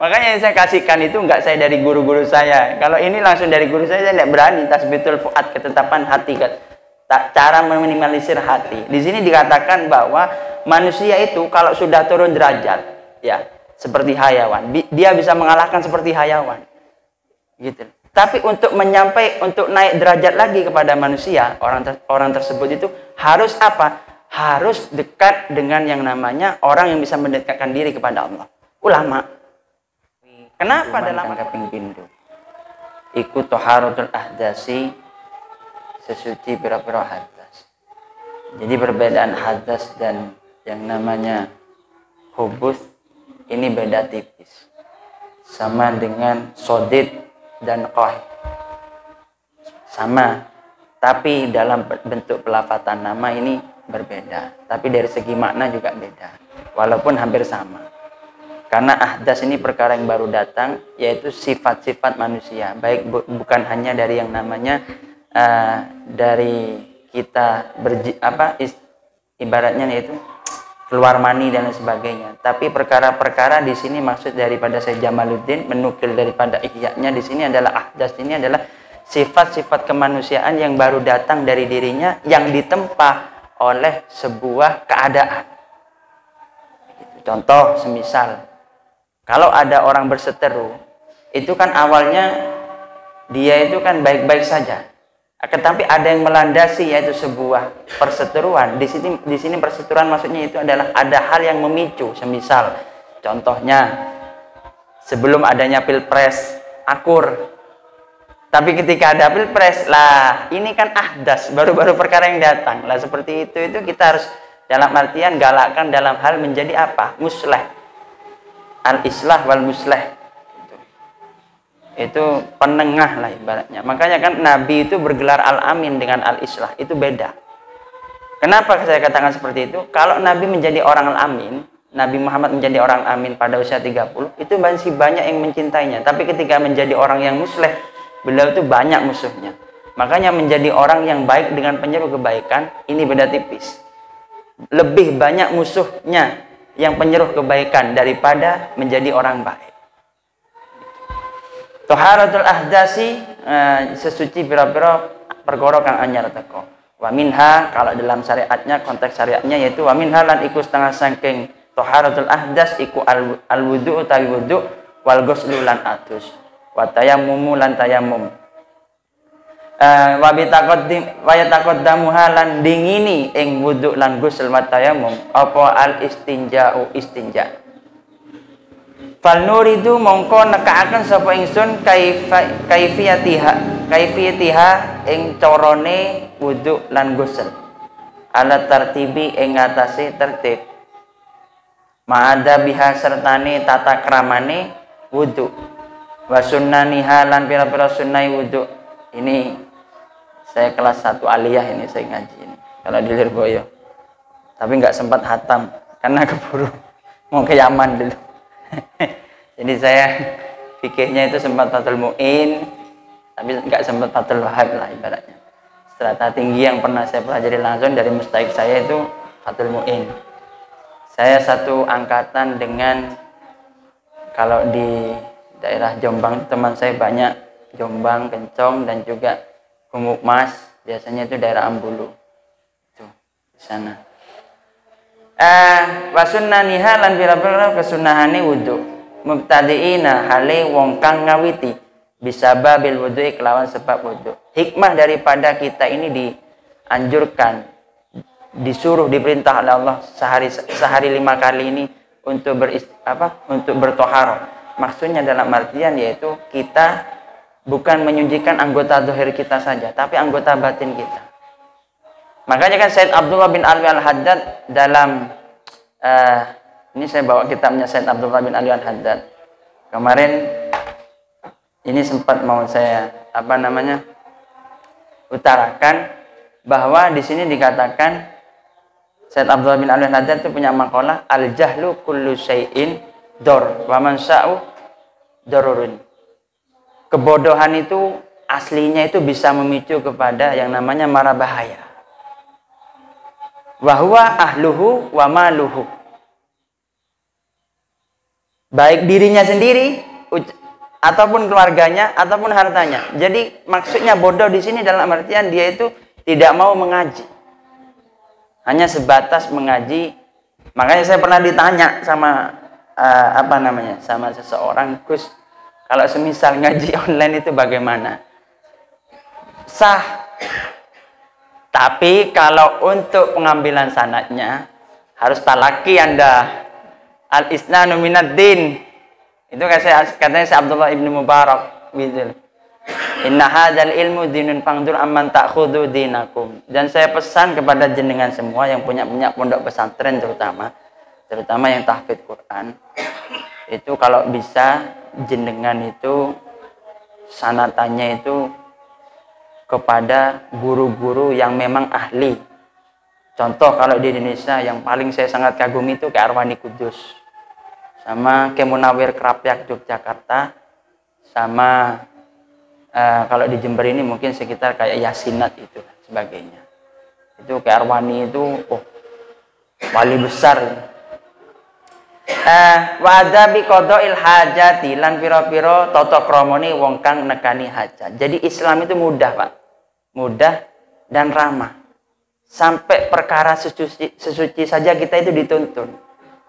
Makanya yang saya kasihkan itu enggak saya dari guru-guru saya. Kalau ini langsung dari guru saya tidak berani. Tasbitul fuad, ketetapan hati, cara meminimalisir hati. Di sini dikatakan bahwa manusia itu kalau sudah turun derajat, ya seperti hayawan, dia bisa mengalahkan seperti hayawan, gitu. Tapi untuk naik derajat lagi kepada manusia, orang tersebut itu harus apa? Harus dekat dengan yang namanya orang yang bisa mendekatkan diri kepada Allah. Ulama. Kenapa dalam kaping pintu? Ikut toharatul ahdasi, sesuci pira-pira hadas. Jadi perbedaan hadas dan yang namanya hubus ini beda tipis. Sama dengan sodid dan qah. Sama, tapi dalam bentuk pelafatan nama ini berbeda. Tapi dari segi makna juga beda. Walaupun hampir sama. Karena ahdas ini perkara yang baru datang, yaitu sifat-sifat manusia. Baik bukan hanya dari yang namanya dari kita ibaratnya yaitu keluar mani dan lain sebagainya. Tapi perkara-perkara di sini maksud daripada Syekh Jamaluddin menukil daripada ihya-nya di sini adalah ahdas, ini adalah sifat-sifat kemanusiaan yang baru datang dari dirinya yang ditempa oleh sebuah keadaan. Contoh semisal kalau ada orang berseteru, itu kan awalnya dia itu kan baik-baik saja. Tetapi ada yang melandasi, yaitu sebuah perseteruan. Di sini perseteruan maksudnya itu adalah ada hal yang memicu. Semisal, contohnya sebelum adanya pilpres akur. Tapi ketika ada pilpres, lah ini kan ahdas, baru-baru perkara yang datang. Lah seperti itu kita harus dalam artian galakkan dalam hal menjadi apa? Musleh. Al-islah wal musleh. Itu penengah lah ibaratnya. Makanya kan Nabi itu bergelar Al-Amin dengan Al-Islah, itu beda. Kenapa saya katakan seperti itu? Kalau Nabi menjadi orang Al-Amin, Nabi Muhammad menjadi orang Amin pada usia 30, itu masih banyak yang mencintainya. Tapi ketika menjadi orang yang musleh, beliau itu banyak musuhnya. Makanya menjadi orang yang baik dengan penyeru kebaikan, ini beda tipis. Lebih banyak musuhnya yang penyeru kebaikan daripada menjadi orang baik. Toharatul ahdasi, sesuci pira-pira perkara kang anyar teko. Wa minha, kalau dalam syariatnya, konteks syariatnya yaitu wa minha lan iku setengah saking toharatul ahdas iku al wudu utawi wudu wal ghuslu lan atus. Wa tayammumu lan tayammum. Wa yataqaddamu halan dingini ing wudu lan ghusl wa tayammum apa al istinja'u istinja'. Fal nuridu mongko nekaaken sapa ingsun kaifiyatiha ing carane wudu lan ghusl ala tartibi ing atase tertib ma'ada biha sertane tata kramane wudu wa sunnaniha lan pira-pira sunnah wudu. Ini saya kelas 1 aliyah ini saya ngaji ini kalau di Lirboyo, tapi nggak sempat hatam karena keburu mau ke Yaman dulu. Jadi saya fikihnya itu sempat Fathul Mu'in, tapi nggak sempat Fathul Wahab lah ibaratnya. Strata tinggi yang pernah saya pelajari langsung dari mustahik saya itu Fathul Mu'in. Saya satu angkatan dengan, kalau di daerah Jombang teman saya banyak, Jombang, Kencong dan juga Gumukmas, biasanya itu daerah Ambulu. Itu di sana. Wa sunnaniha lan pira-pira kesunahane wudu. Mubtadiina hale wong kang ngawiti bisa babil wudu kelawan sebab wudu. Hikmah daripada kita ini dianjurkan, disuruh, diperintah oleh Allah sehari 5 kali ini untuk untuk bertoharoh. Maksudnya dalam artian yaitu kita bukan menyucikan anggota zahir kita saja, tapi anggota batin kita. Makanya kan Said Abdullah bin Ali Al-Haddad dalam ini saya bawa kitabnya Said Abdullah bin Ali Al-Haddad. Kemarin ini sempat mau saya utarakan bahwa di sini dikatakan Said Abdullah bin Ali Al-Haddad itu punya makalah al-jahlu kullu syai'in dor wa man sya'u darurun. Kebodohan itu aslinya itu bisa memicu kepada yang namanya mara bahaya. Wa huwa ahluhu wa maluhu. baik dirinya sendiri ataupun keluarganya ataupun hartanya. Jadi maksudnya bodoh di sini dalam artian dia itu tidak mau mengaji, hanya sebatas mengaji. Makanya saya pernah ditanya sama sama seseorang, Gus, kalau semisal ngaji online itu bagaimana? Sah, tapi kalau untuk pengambilan sanadnya harus talaki Anda. Al-isnanu minad din. Itu katanya si Abdullah ibnu Mubarak gitu. Inna hadzal ilmu dinun fangdur amman ta'khudhu dinakum. Dan saya pesan kepada jenengan semua yang punya pondok pesantren terutama yang tahfidz Quran. Itu kalau bisa jenengan itu sanatannya itu kepada guru-guru yang memang ahli. Contoh kalau di Indonesia yang paling saya sangat kagumi itu Kyai Arwani Kudus, sama Kyai Munawir Krapyak Yogyakarta, sama kalau di Jember ini mungkin sekitar kayak Yasinat itu sebagainya. Itu Kyai Arwani itu wali besar. Wa adabi qada'il hajati lan pira-pira tata kramane wong kang nekani hajat. Jadi Islam itu mudah, Pak. Mudah dan ramah. Sampai perkara sesuci saja kita itu dituntun.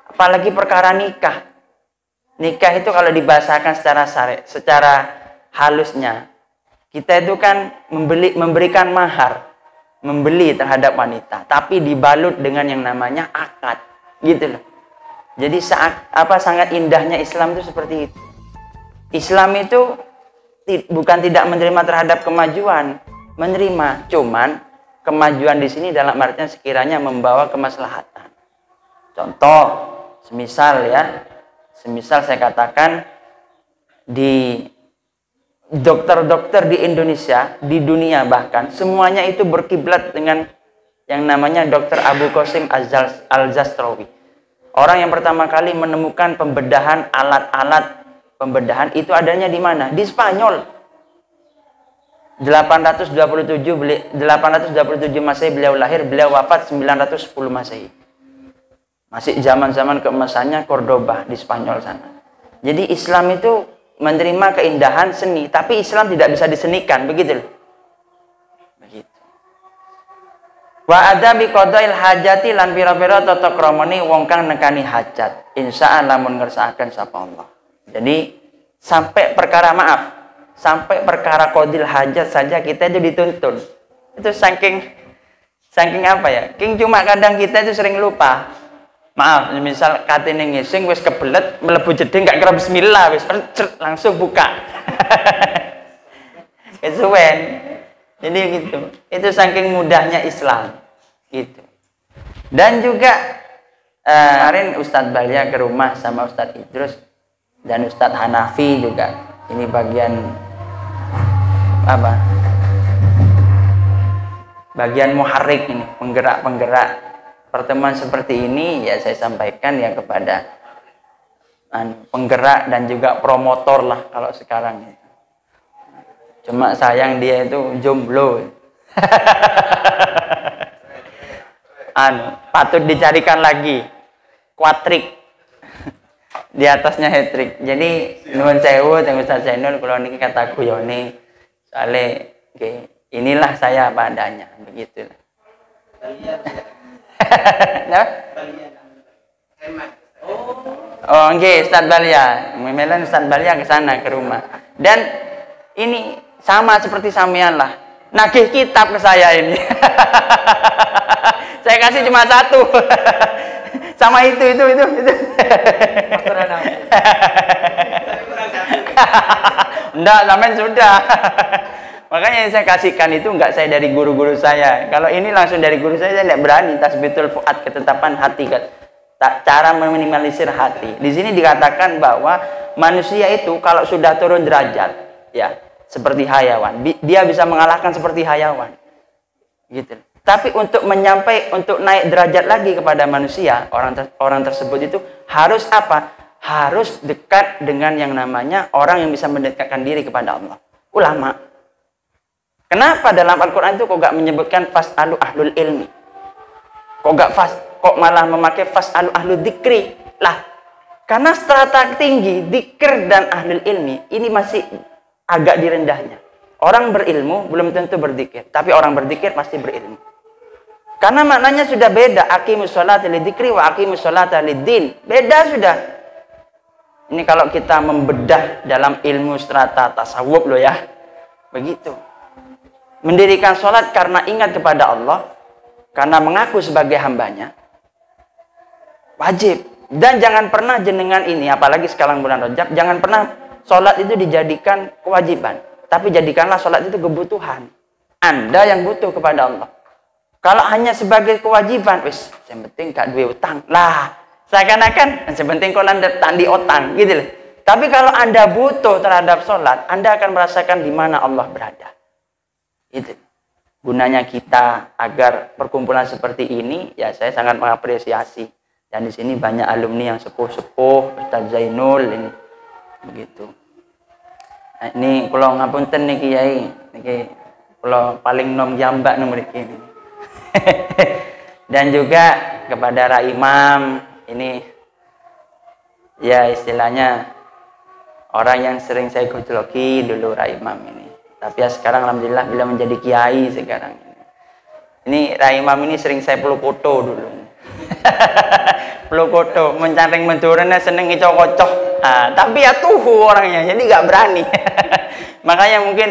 Apalagi perkara nikah. Nikah itu kalau dibahasakan secara halusnya, kita itu kan memberikan mahar, membeli terhadap wanita, tapi dibalut dengan yang namanya akad, gitu loh. Jadi sangat indahnya Islam itu seperti itu. Islam itu bukan tidak menerima terhadap kemajuan, menerima, cuman kemajuan di sini dalam artian sekiranya membawa kemaslahatan. Contoh, semisal saya katakan di dokter-dokter di Indonesia, di dunia bahkan semuanya itu berkiblat dengan yang namanya Dr. Abu Qasim Al-Zastrawi. Orang yang pertama kali menemukan pembedahan, alat-alat pembedahan itu adanya di mana? Di Spanyol. 827 Masehi beliau lahir, beliau wafat 910 Masehi. Masih zaman-zaman keemasannya Cordoba di Spanyol sana. Jadi Islam itu menerima keindahan seni, tapi Islam tidak bisa disenikan, begitu loh. Begitu. Wa adabi qada'il hajati lan pira-pira tata kramane wong kang nekani hajat. Insyaallah lamun ngersakaken sapa Allah. Jadi sampai perkara qadil hajat saja kita itu dituntun. Itu saking apa ya? Cuma kadang kita itu sering lupa. Maaf, misal katene ngising wis kebelet mlebu jeding gak kira bismillah wis langsung buka. Kesuwen. Jadi gitu. Itu saking mudahnya Islam. Gitu. Dan juga kemarin Ustadz Balia ke rumah sama Ustadz Idrus dan Ustadz Hanafi juga. Ini bagian apa? Bagian muharrik ini, penggerak pertemuan seperti ini ya saya sampaikan ya kepada penggerak dan juga promotor lah kalau sekarang. Cuma sayang dia itu jomblo. Patut dicarikan lagi kuatrik di atasnya hat-trick. Jadi nuwun sewu teng Ustaz Zainul kula niki kata guyone soalnya inilah saya apa adanya begitu. Oh, nggih, Ustaz Balia. Memelan Ustaz Balia ke sana ke rumah. Dan ini sama seperti sampean lah. Nagih kitab ke saya ini. Saya kasih cuma satu. Sama itu. Enggak, sampean sudah. Makanya yang saya kasihkan itu enggak saya dari guru-guru saya. Kalau ini langsung dari guru saya tidak berani. Tasbitul fuad, ketetapan hati, cara meminimalisir hati. Di sini dikatakan bahwa manusia itu kalau sudah turun derajat, ya seperti hayawan, dia bisa mengalahkan seperti hayawan, gitu. Tapi untuk naik derajat lagi kepada manusia, orang tersebut itu harus apa? Harus dekat dengan yang namanya orang yang bisa mendekatkan diri kepada Allah, ulama. Kenapa dalam Al-Quran itu kok gak menyebutkan fas'alu ahlul ilmi? Kok malah memakai fas'alu ahlul dzikri? Lah, Karena strata tinggi, dzikir dan ahlul ilmi, ini masih agak di rendahnya. Orang berilmu belum tentu berzikir, tapi orang berzikir pasti berilmu. Karena maknanya sudah beda. Aqimus sholata lidzikri wa aqimus sholata liddin. Beda sudah. Ini kalau kita membedah dalam ilmu strata tasawuf loh ya. Begitu. Mendirikan sholat karena ingat kepada Allah, karena mengaku sebagai hambanya, wajib. Dan jangan pernah jenengan ini, apalagi sekarang bulan Rajab, jangan pernah sholat itu dijadikan kewajiban. Tapi jadikanlah sholat itu kebutuhan. Anda yang butuh kepada Allah. Kalau hanya sebagai kewajiban, wis, yang penting gak duwe utang. Lah, seakan-akan yang penting kau landat tandi utang, gitu loh. Tapi kalau Anda butuh terhadap sholat, Anda akan merasakan di mana Allah berada. Itu gunanya kita agar perkumpulan seperti ini, ya saya sangat mengapresiasi. Dan di sini banyak alumni yang sepuh-sepuh, Ustaz Zainul ini, begitu. Nah, ini kalau ngapunten nih Kiai, niki kalau paling nom jambak nomor ini. Dan juga kepada Ra Imam, ini ya istilahnya orang yang sering saya gojloki dulu Ra Imam ini. Tapi ya sekarang alhamdulillah bila menjadi kiai sekarang ini. Ini Ra Imam ini sering saya peluk foto dulu. Peluk foto, mencaring menturunnya seneng ngicok-kocok. Tapi ya tuhu orangnya, jadi nggak berani. Makanya mungkin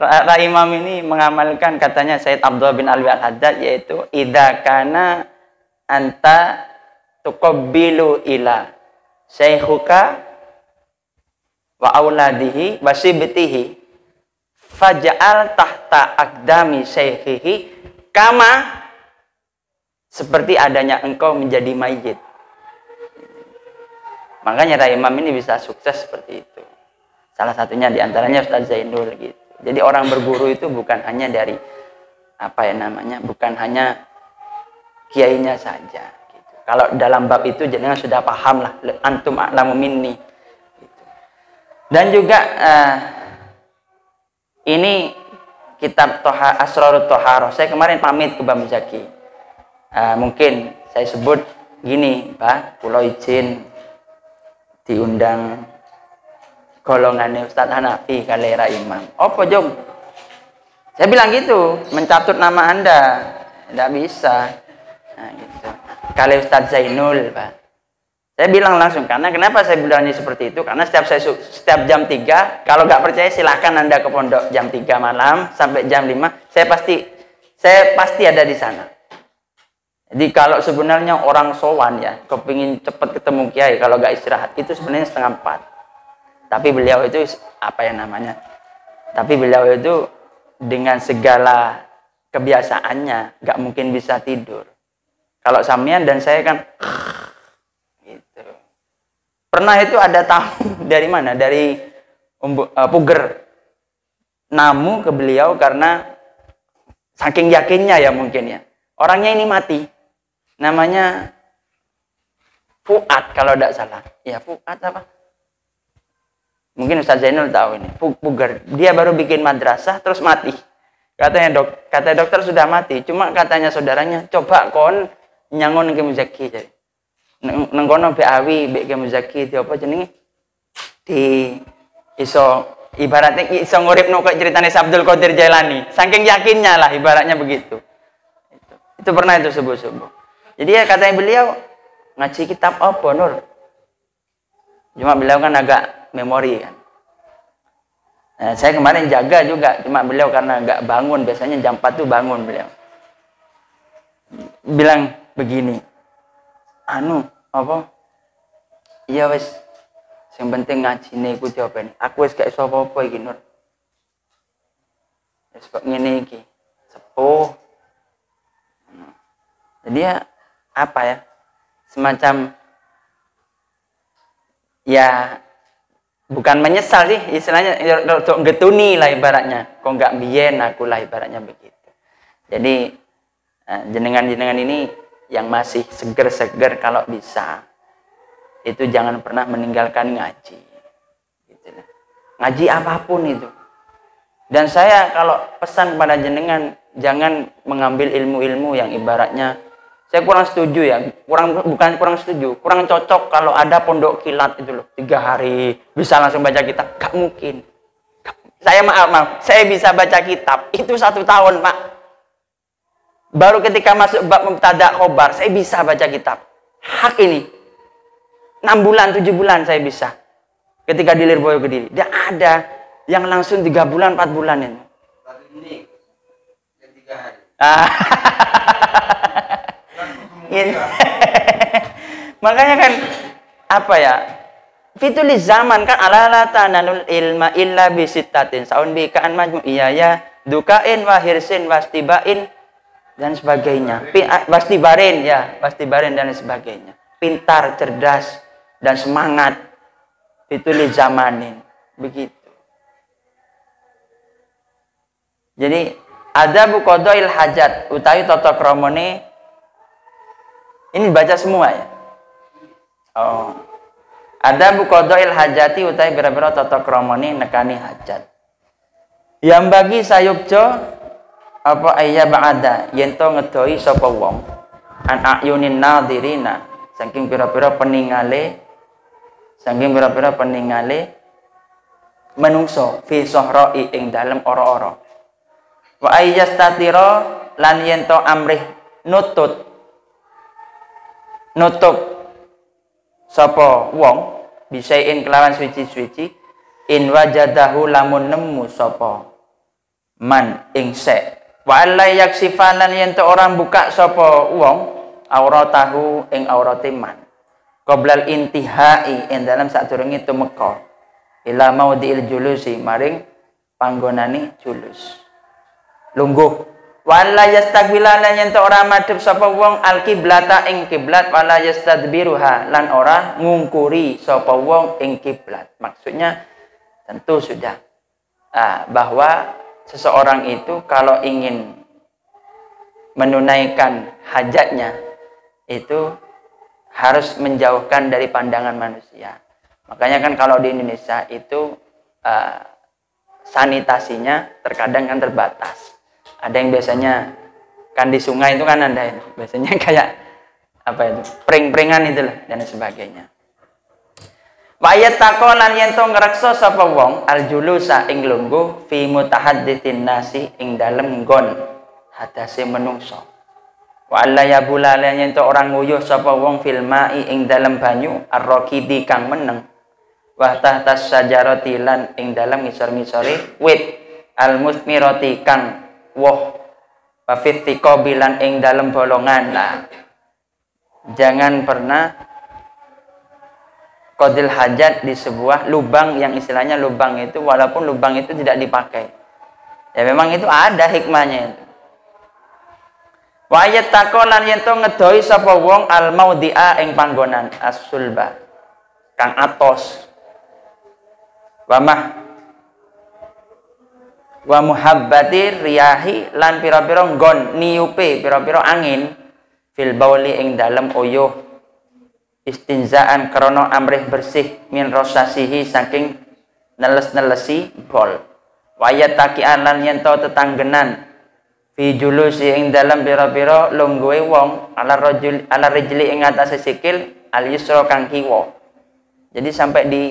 Ra Imam ini mengamalkan katanya Sayyid Abdullah bin Alwi Al-Haddad, yaitu idza kana anta tuqabbilu ila syaikhuka wa auladihi wa sibtihi faj'al tahta aqdami syaikhihi kama seperti adanya engkau menjadi mayit. Makanya Ra Imam ini bisa sukses seperti itu. Salah satunya diantaranya Ustaz Zainul gitu. Jadi orang berguru itu bukan hanya dari bukan hanya kiainya saja. Gitu. Kalau dalam bab itu jangan sudah paham lah, antum a'lamu minni. Gitu. Dan juga ini kitab Asrarut Thaharah. Saya kemarin pamit ke Bang Zaki. Mungkin saya sebut gini, Pak, pulau izin diundang golongannya Ustadz Hanafi kali Ra Imam. Apa Jom? Saya bilang gitu, mencatut nama Anda tidak bisa. Nah, gitu. Kali Ustadz Zainul, Pak. Saya bilang langsung, karena kenapa saya bilangnya seperti itu? Karena setiap jam 3, kalau nggak percaya silahkan Anda ke pondok jam 3 malam sampai jam 5, saya pasti ada di sana. Jadi kalau sebenarnya orang sowan ya, kepingin cepat ketemu kiai, kalau nggak istirahat, itu sebenarnya 3:30. Tapi beliau itu, Tapi beliau itu dengan segala kebiasaannya, nggak mungkin bisa tidur. Kalau Samian dan saya kan, gitu. Pernah itu ada tamu dari mana? Dari Puger. Namu ke beliau karena saking yakinnya ya mungkin ya. Orangnya ini mati. Namanya Fuad kalau tidak salah. Ya Fuad apa? Mungkin Ustaz Zainul tahu ini. Puger. Dia baru bikin madrasah terus mati. Kata dokter sudah mati. Cuma katanya saudaranya, coba kon nyangon ke Muzaki jadi. Nengkono BAwi, BK Muzaki di apa jenenge? Di ibaratnya iso nguripno kok ceritane Abdul Qadir Jailani. Saking yakinnya lah ibaratnya begitu. Itu pernah itu subuh-subuh. Jadi ya katanya beliau ngaji kitab apa Nur? Cuma beliau kan agak memori kan. Nah, saya kemarin jaga juga, cuma beliau karena nggak bangun, biasanya jam 4 tuh bangun beliau. Bilang begini, iya wes, yang penting ngaji nih aku jawaban. Aku wes gak iso apa-apa iki Nur. Wes kok ngene iki, sepuh. Jadi ya semacam ya bukan menyesal sih istilahnya, untuk getuni lah ibaratnya, kok nggak biyen aku lah ibaratnya begitu. Jadi jenengan-jenengan ini yang masih seger-seger kalau bisa itu jangan pernah meninggalkan ngaji gitu. Ngaji apapun itu. Dan saya kalau pesan kepada jenengan, jangan mengambil ilmu-ilmu yang ibaratnya Saya kurang setuju ya, bukan kurang setuju, kurang cocok kalau ada pondok kilat itu loh, 3 hari bisa langsung baca kitab, gak mungkin. Saya maaf, saya bisa baca kitab itu 1 tahun Pak. Baru ketika masuk bab mubtada khobar, saya bisa baca kitab. Hak ini, 6 bulan, 7 bulan saya bisa. Ketika di Lirboyo Kediri, tidak ada yang langsung 3 bulan, 4 bulan ini. Tapi ini yang 3 hari. Makanya kan apa ya, fitul zaman kan ala tananul ilma illa bisittatin saun bikaan majmu iya dukain wahirsin wastibain dan sebagainya, wastibarin dan sebagainya, pintar, cerdas dan semangat, fitul zamanin begitu. Jadi ada bukodoil hajat utawi toto kromone. Ini baca semua ya. Oh. Ada bukodoil hajati utai bira-bira toto kromoni nekani hajat. Yang bagi sayukjo apa ayya ba'ada yento ngedoi sapa wong an ayunin nadirina saking bira-bira peningale menungso fi sohroi ing dalem ora-ora. Wa ayyastatira lan yento amrih nutup sapa wong bisain kelawan suci-suci in wajadahu lamun nemu sapa man ing se wa alla yaksifalan yen to orang buka sapa wong auratahu ing aurate man qoblal intihai ing dalam sadurunge tumeka ila maudhi'il julusi maring panggonane julus lungguh. Wala yastaqbilana yen to ora madhep sapa wong alqiblata ing kiblat wala yastadbiruha lan ora ngungkuri sapa wong ing kiblat. Maksudnya tentu sudah bahwa seseorang itu kalau ingin menunaikan hajatnya itu harus menjauhkan dari pandangan manusia. Makanya kan kalau di Indonesia itu sanitasinya terkadang kan terbatas. Ada yang biasanya kan di sungai itu kan ada itu. Biasanya kayak apa itu? Pring-pringan itu lah dan sebagainya. Wa yattaqolan yen to ngreksa sapa wong aljulusa ing lungguh fi mutahadditsin nasi ing dalem nggon hadase menungso. Wa alla yabulala yen to orang nguyuh sapa wong fil mai ing dalem banyu arraqidi kang meneng. Wa tahtas sajarati lan ing dalem ngisor-ngisore wit almusmirati kang woh wafitiko bilan ing dalam bolongan. Nah, jangan pernah qadil hajat di sebuah lubang yang istilahnya lubang itu walaupun lubang itu tidak dipakai. Ya memang itu ada hikmahnya itu. Wa yattaqolan yen to ngedoi sapa wong al maudhi'a ing panggonan as-sulba kang atos. Wa muhabbati riyahi lan pira-pira nggon niupe pira-pira angin fil bauli ing dalem uyuh istinzaan krana amrih bersih min rosasihi saking neles-nelesi bol wa yataqian lan yen to tetanggenan fi julusi ing dalem pira-pira lungguhe wong ala rijli ing atase sikil al yusra kang kiwa. Jadi sampai di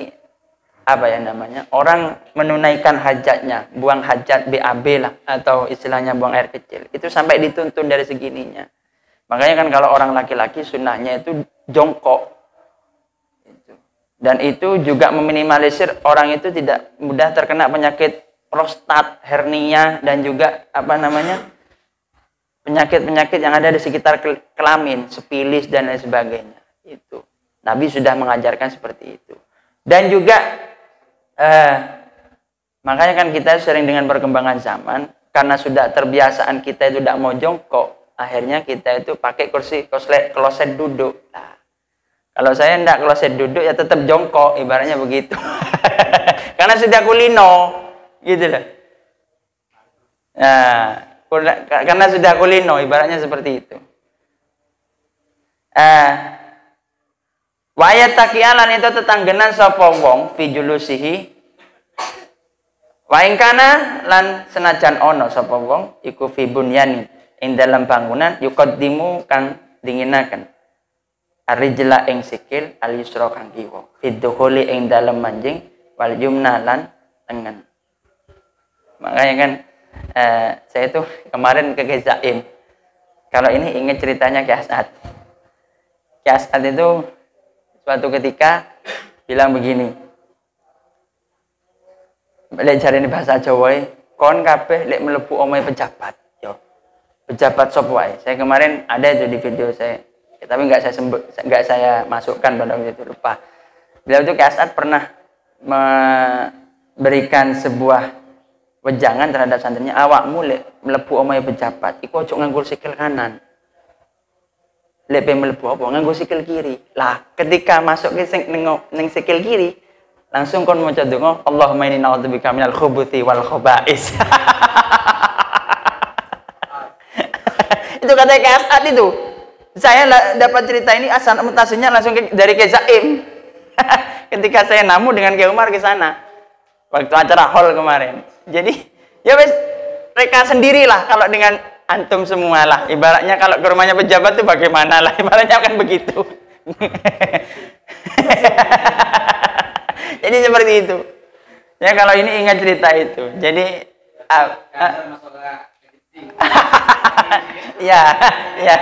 apa ya namanya, orang menunaikan hajatnya, buang hajat BAB lah, atau istilahnya buang air kecil, itu sampai dituntun dari segininya. Makanya kan kalau orang laki-laki sunnahnya itu jongkok. Dan itu juga meminimalisir orang itu tidak mudah terkena penyakit prostat, hernia, dan juga apa namanya, penyakit-penyakit yang ada di sekitar kelamin, sifilis dan lain sebagainya. Itu Nabi sudah mengajarkan seperti itu. Dan juga makanya kan kita sering dengan perkembangan zaman, karena sudah terbiasaan kita itu tidak mau jongkok, akhirnya kita itu pakai kursi kloset duduk. Nah, kalau saya tidak kloset duduk ya tetap jongkok, ibaratnya begitu. Karena sudah kulino, gitu loh. Nah, karena sudah kulino, ibaratnya seperti itu. Wa yataqialan itu tetanggenan sapa wong fi julusihi wa ing kana lan senajan ono sapa wong iku fi bunyanin ing dalam bangunan yuqaddimu kang dinginaken arijla ing sikil al yusra kang kiwa fidukhuli ing dalem manjing wal yumna lan tengen. Makanya kan saya tuh kemarin ke Gezaim. Kalau ini ingat ceritanya Ki As'ad. Ki As'ad itu suatu ketika bilang begini. Belajar ini bahasa Jawa, kon kabeh lek mlebu omahe pejabat. Yo. Pejabat sop wae. Saya kemarin ada itu di video saya. Tapi enggak saya masukkan pada waktu itu, lupa. Beliau itu Ki As'ad pernah memberikan sebuah wejangan terhadap santrinya, awakmu lek mlebu omahe pejabat iku ojo nganggo sikil kanan. Lek mlebu apa nganggo sikil kiri. Lah, ketika masuk ke ning sikil kiri, langsung kon maca donga, Allahumma inni na'udzubika minal khubuthi wal khaba'is. Itu kata Ki As'ad itu. Saya dapat cerita ini asal mutasinya langsung dari Gezaim. Ketika saya namu dengan Ki Umar ke sana. Waktu acara hall kemarin. Jadi, ya wes mereka sendirilah kalau dengan antum semua lah. Ibaratnya kalau ke rumahnya pejabat itu bagaimana lah. Ibaratnya kan begitu. Jadi seperti itu. Ya kalau ini ingat cerita itu. Jadi ya, ya.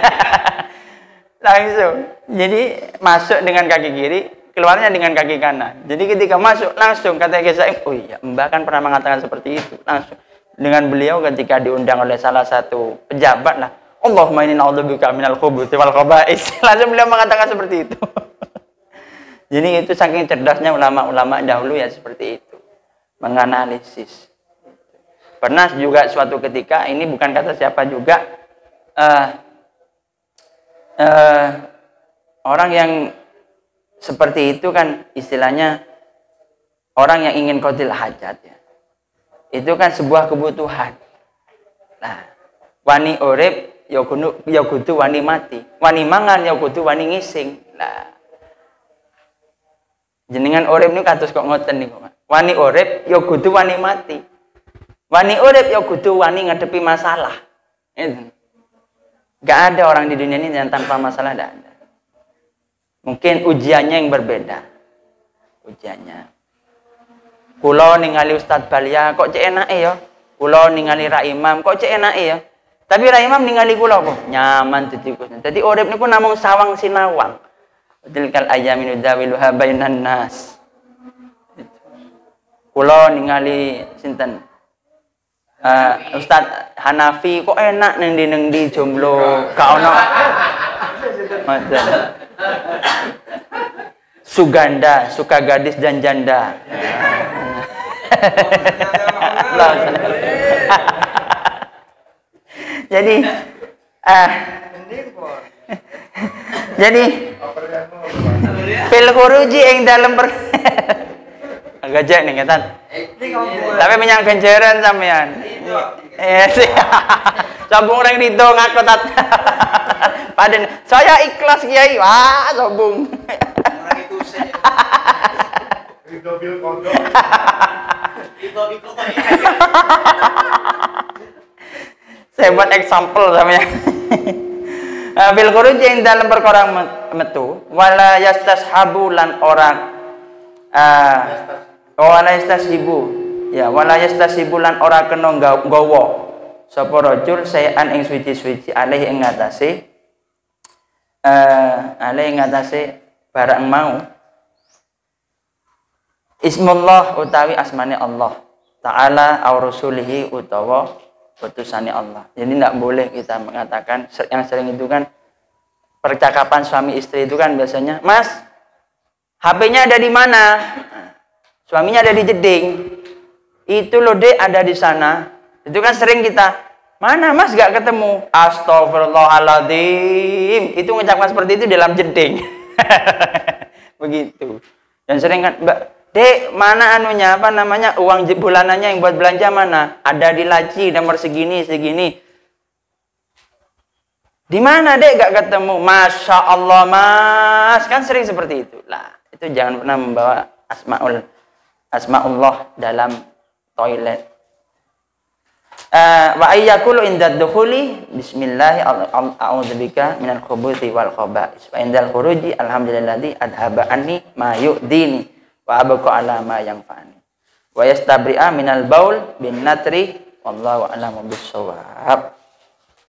Langsung. Jadi masuk dengan kaki kiri, keluarnya dengan kaki kanan. Jadi ketika masuk langsung kata Gezaim, oh iya, Mbak kan pernah mengatakan seperti itu. Langsung dengan beliau ketika diundang oleh salah satu pejabat lah, Allahumma inni na'udzubika minal khubuthi wal khaba'is. Langsung beliau mengatakan seperti itu. Jadi itu saking cerdasnya ulama-ulama dahulu ya seperti itu. Menganalisis. Pernah juga suatu ketika, ini bukan kata siapa juga, orang yang seperti itu kan istilahnya orang yang ingin qadil hajat ya. Itu kan sebuah kebutuhan. Nah, wani urip ya kudu wani mati. Wani mangan ya kudu wani ngising. Nah, jenengan urip niku kados kok ngoten niku. Wani urip ya kudu wani mati. Wani urip ya kudu wani ngadepi masalah. Gak ada orang di dunia ini yang tanpa masalah, tidak ada. Mungkin ujiannya yang berbeda. Ujiannya. Kulo ningali Ustadz Balia, kok cek enak ya? Kulo ningali Ra Imam, kok cek enak ya? Tapi Ra Imam ningali kulo kok nyaman titikus. Jadi urip niku namung sawang sinawang. Tilkal ayyamin nudawiluha bainan nas. Kulo ningali sinten? Ustadz Hanafi kok enak neng di jomblo gak ono. Suganda, suka gadis dan janda. Jadi fil khuruji ing dalam gajah nih kata. Tapi menyang ganjaran sampean. Sih. Sombong orang itu ngaku tat. Paden saya ikhlas Kiai. Wah, sombong. Orang itu saya. Bil kondom. Saya buat example sampean. Bil khuruj yang dalam perkara metu wala yastashabu lan orang wala yastasibu ya wala yastasibu lan ora kena nggawa sapa rajul sayan ing suci-suci alih ing ngatasé barang mau ismullah utawi asmane Allah taala au rasulihi utawa utusane Allah. Jadi tidak boleh kita mengatakan yang sering itu kan percakapan suami istri itu kan biasanya, Mas, HP-nya ada di mana? Suaminya ada di jeding. Itu loh Dek ada di sana. Itu kan sering kita, mana Mas gak ketemu? Astagfirullahaladzim. Itu mengucapkan seperti itu dalam jeding. Begitu. Dan sering kan, Mbak, Dek, mana anunya, apa namanya, uang bulanannya yang buat belanja mana? Ada di laci, nomor segini. Di mana, Dek, gak ketemu? Masya Allah, Mas. Kan sering seperti itu. Lah, itu jangan pernah membawa asma'ullah dalam toilet. Wa ayyakulu inda dukhuli bismillah a'udzubika minal khubuthi wal khaba'is wa indal khuruji alhamdulilladzi adhaba anni ma yu'dini wa abqa ala ma yanfa'ani wa yastabri'a minal baul bin natri wallahu a'lamu bissawab.